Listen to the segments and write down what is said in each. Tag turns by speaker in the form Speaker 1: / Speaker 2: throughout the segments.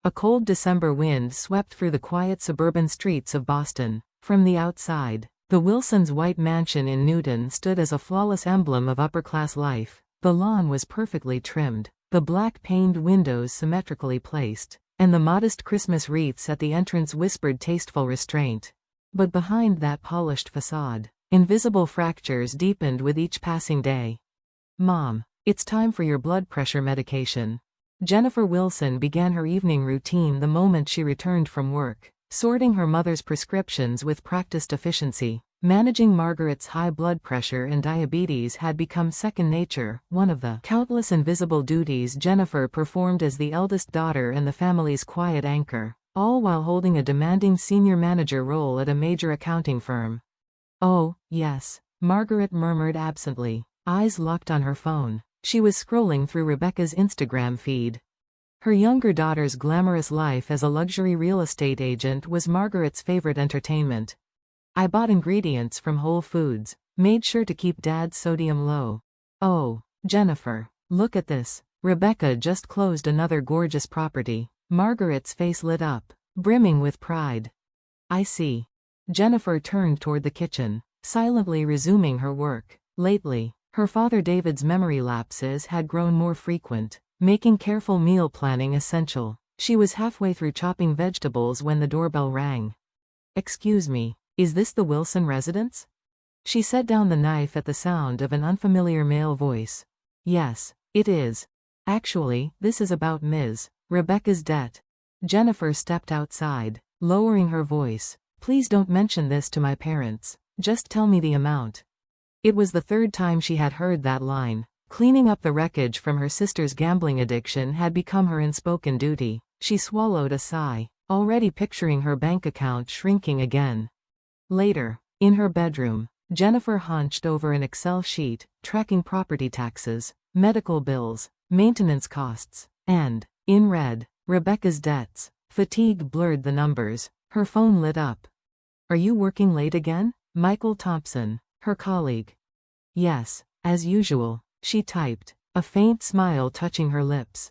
Speaker 1: A cold December wind swept through the quiet suburban streets of Boston. From the outside, the Wilsons' white mansion in Newton stood as a flawless emblem of upper-class life. The lawn was perfectly trimmed, the black-paned windows symmetrically placed, and the modest Christmas wreaths at the entrance whispered tasteful restraint. But behind that polished facade, invisible fractures deepened with each passing day. "Mom, it's time for your blood pressure medication." Jennifer Wilson began her evening routine the moment she returned from work, sorting her mother's prescriptions with practiced efficiency. Managing Margaret's high blood pressure and diabetes had become second nature, one of the countless invisible duties Jennifer performed as the eldest daughter and the family's quiet anchor, all while holding a demanding senior manager role at a major accounting firm. "Oh, yes," Margaret murmured absently, eyes locked on her phone. She was scrolling through Rebecca's Instagram feed. Her younger daughter's glamorous life as a luxury real estate agent was Margaret's favorite entertainment. "I bought ingredients from Whole Foods, made sure to keep Dad's sodium low." "Oh, Jennifer, look at this. Rebecca just closed another gorgeous property." Margaret's face lit up, brimming with pride. "I see." Jennifer turned toward the kitchen, silently resuming her work. Lately, her father David's memory lapses had grown more frequent, making careful meal planning essential. She was halfway through chopping vegetables when the doorbell rang. "Excuse me, is this the Wilson residence?" She set down the knife at the sound of an unfamiliar male voice. "Yes, it is. Actually, this is about Ms. Rebecca's debt." Jennifer stepped outside, lowering her voice. "Please don't mention this to my parents. Just tell me the amount." It was the third time she had heard that line. Cleaning up the wreckage from her sister's gambling addiction had become her unspoken duty. She swallowed a sigh, already picturing her bank account shrinking again. Later, in her bedroom, Jennifer hunched over an Excel sheet, tracking property taxes, medical bills, maintenance costs, and, in red, Rebecca's debts. Fatigue blurred the numbers. Her phone lit up. "Are you working late again?" Michael Thompson, her colleague. "Yes, as usual," she typed, a faint smile touching her lips.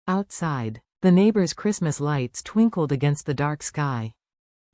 Speaker 1: Outside, the neighbors' Christmas lights twinkled against the dark sky.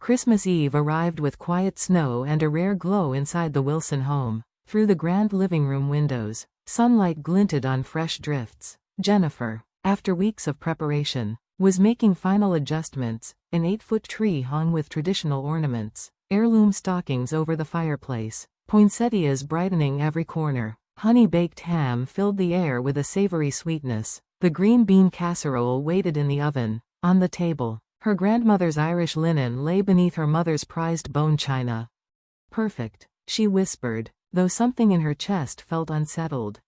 Speaker 1: Christmas Eve arrived with quiet snow and a rare glow inside the Wilson home. Through the grand living room windows, sunlight glinted on fresh drifts. Jennifer, after weeks of preparation, was making final adjustments. An 8-foot tree hung with traditional ornaments, heirloom stockings over the fireplace, poinsettias brightening every corner. Honey-baked ham filled the air with a savory sweetness. The green bean casserole waited in the oven. On the table, her grandmother's Irish linen lay beneath her mother's prized bone china. "Perfect," she whispered, though something in her chest felt unsettled.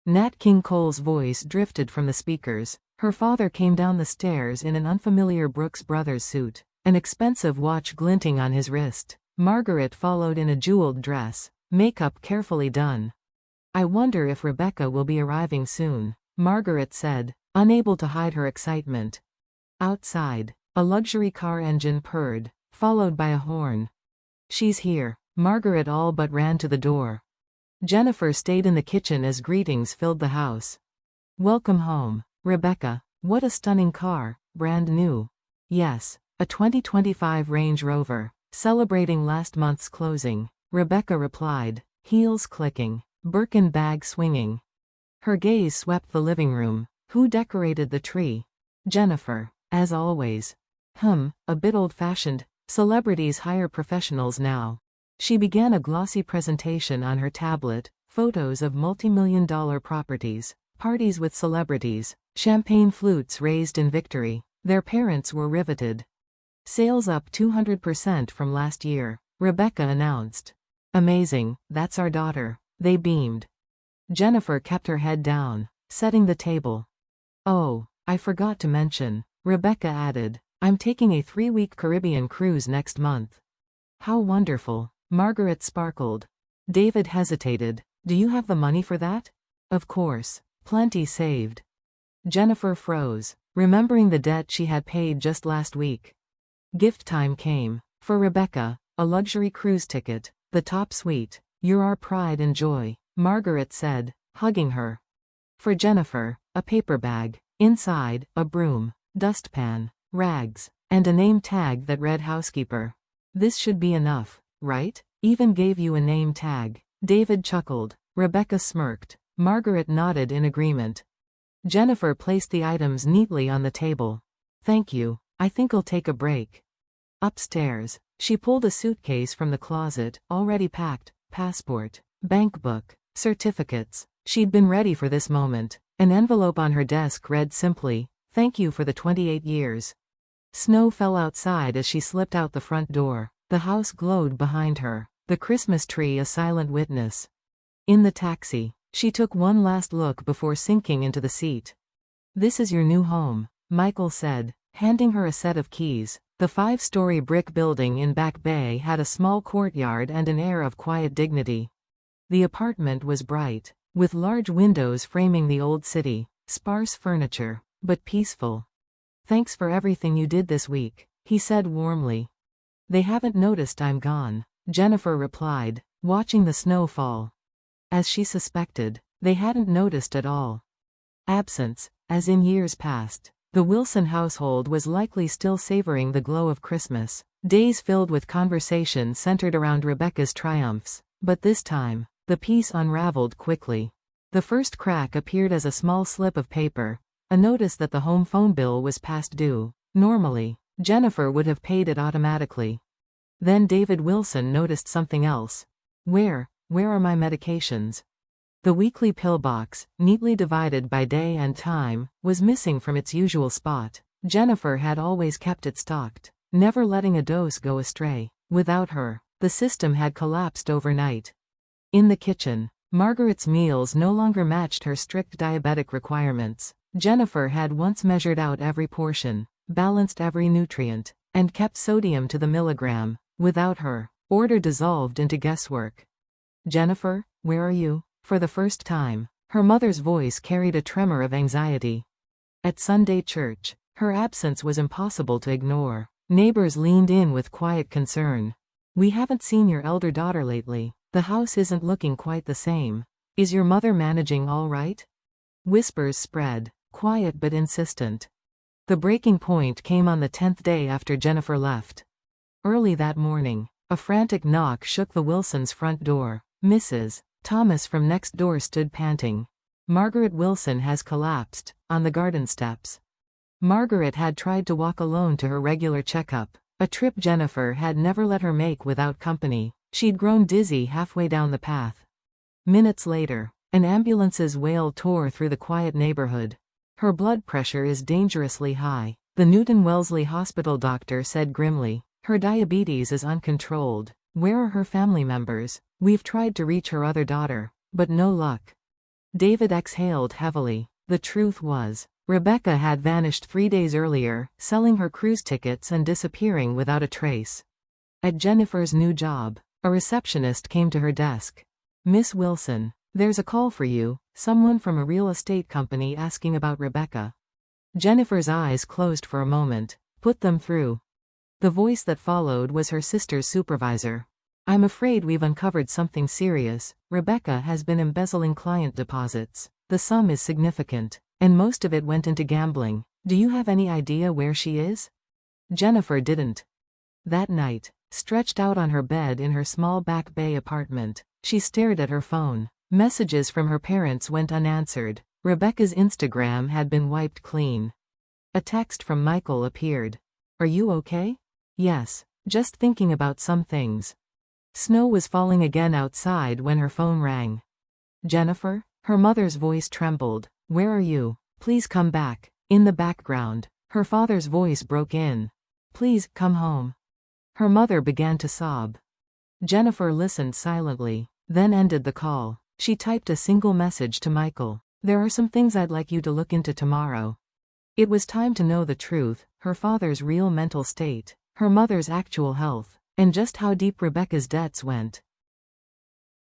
Speaker 1: Nat King Cole's voice drifted from the speakers. Her father came down the stairs in an unfamiliar Brooks Brothers suit, an expensive watch glinting on his wrist. Margaret followed in a jeweled dress, makeup carefully done. "I wonder if Rebecca will be arriving soon," Margaret said, unable to hide her excitement. Outside, a luxury car engine purred, followed by a horn. "She's here." Margaret all but ran to the door. Jennifer stayed in the kitchen as greetings filled the house. "Welcome home, Rebecca. What a stunning car, brand new." "Yes, a 2025 Range Rover, celebrating last month's closing," Rebecca replied, heels clicking, Birkin bag swinging. Her gaze swept the living room. "Who decorated the tree?" "Jennifer, as always." A bit old-fashioned. Celebrities hire professionals now." She began a glossy presentation on her tablet, photos of multi-million-dollar properties, parties with celebrities, champagne flutes raised in victory. Their parents were riveted. "Sales up 200% from last year," Rebecca announced. "Amazing, that's our daughter." They beamed. Jennifer kept her head down, setting the table. "Oh, I forgot to mention," Rebecca added, "I'm taking a 3-week Caribbean cruise next month." "How wonderful." Margaret sparkled. David hesitated. "Do you have the money for that?" "Of course. Plenty saved." Jennifer froze, remembering the debt she had paid just last week. Gift time came. For Rebecca, a luxury cruise ticket, the top suite. "You're our pride and joy," Margaret said, hugging her. For Jennifer, a paper bag. Inside, a broom, dustpan, rags, and a name tag that read housekeeper. This should be enough, right? Even gave you a name tag. David chuckled. Rebecca smirked. Margaret nodded in agreement. Jennifer placed the items neatly on the table. Thank you. I think I'll take a break. Upstairs, she pulled a suitcase from the closet, already packed, passport, bank book, certificates. She'd been ready for this moment. An envelope on her desk read simply, "Thank you for the 28 years." Snow fell outside as she slipped out the front door. The house glowed behind her, the Christmas tree a silent witness. In the taxi, she took one last look before sinking into the seat. "This is your new home," Michael said, handing her a set of keys. The 5-story brick building in Back Bay had a small courtyard and an air of quiet dignity. The apartment was bright, with large windows framing the old city, sparse furniture, but peaceful. "Thanks for everything you did this week," he said warmly. "They haven't noticed I'm gone," Jennifer replied, watching the snow fall. As she suspected, they hadn't noticed at all. Absence, as in years past. The Wilson household was likely still savoring the glow of Christmas, days filled with conversation centered around Rebecca's triumphs. But this time, the piece unraveled quickly. The first crack appeared as a small slip of paper, a notice that the home phone bill was past due. Normally, Jennifer would have paid it automatically. Then David Wilson noticed something else. Where are my medications? The weekly pill box, neatly divided by day and time, was missing from its usual spot. Jennifer had always kept it stocked, never letting a dose go astray. Without her, the system had collapsed overnight. In the kitchen, Margaret's meals no longer matched her strict diabetic requirements. Jennifer had once measured out every portion, balanced every nutrient, and kept sodium to the milligram. Without her, order dissolved into guesswork. "Jennifer, where are you?" For the first time, her mother's voice carried a tremor of anxiety. At Sunday church, her absence was impossible to ignore. Neighbors leaned in with quiet concern. "We haven't seen your elder daughter lately. The house isn't looking quite the same. Is your mother managing all right?" Whispers spread, quiet but insistent. The breaking point came on the 10th day after Jennifer left. Early that morning, a frantic knock shook the Wilsons' front door. Mrs. Thomas from next door stood panting. "Margaret Wilson has collapsed," on the garden steps. Margaret had tried to walk alone to her regular checkup, a trip Jennifer had never let her make without company. She'd grown dizzy halfway down the path. Minutes later, an ambulance's wail tore through the quiet neighborhood. "Her blood pressure is dangerously high," the Newton Wellesley Hospital doctor said grimly. "Her diabetes is uncontrolled. Where are her family members? We've tried to reach her other daughter, but no luck." David exhaled heavily. The truth was, Rebecca had vanished 3 days earlier, selling her cruise tickets and disappearing without a trace. At Jennifer's new job, a receptionist came to her desk. "Miss Wilson, there's a call for you, someone from a real estate company asking about Rebecca." Jennifer's eyes closed for a moment. "Put them through." The voice that followed was her sister's supervisor. "I'm afraid we've uncovered something serious. Rebecca has been embezzling client deposits. The sum is significant, and most of it went into gambling. Do you have any idea where she is?" Jennifer didn't. That night, stretched out on her bed in her small Back Bay apartment, she stared at her phone. Messages from her parents went unanswered. Rebecca's Instagram had been wiped clean. A text from Michael appeared. "Are you okay?" "Yes, just thinking about some things." Snow was falling again outside when her phone rang. "Jennifer?" Her mother's voice trembled. "Where are you? Please come back." In the background, her father's voice broke in. "Please, come home." Her mother began to sob. Jennifer listened silently, then ended the call. She typed a single message to Michael. "There are some things I'd like you to look into tomorrow." It was time to know the truth, her father's real mental state, her mother's actual health, and just how deep Rebecca's debts went.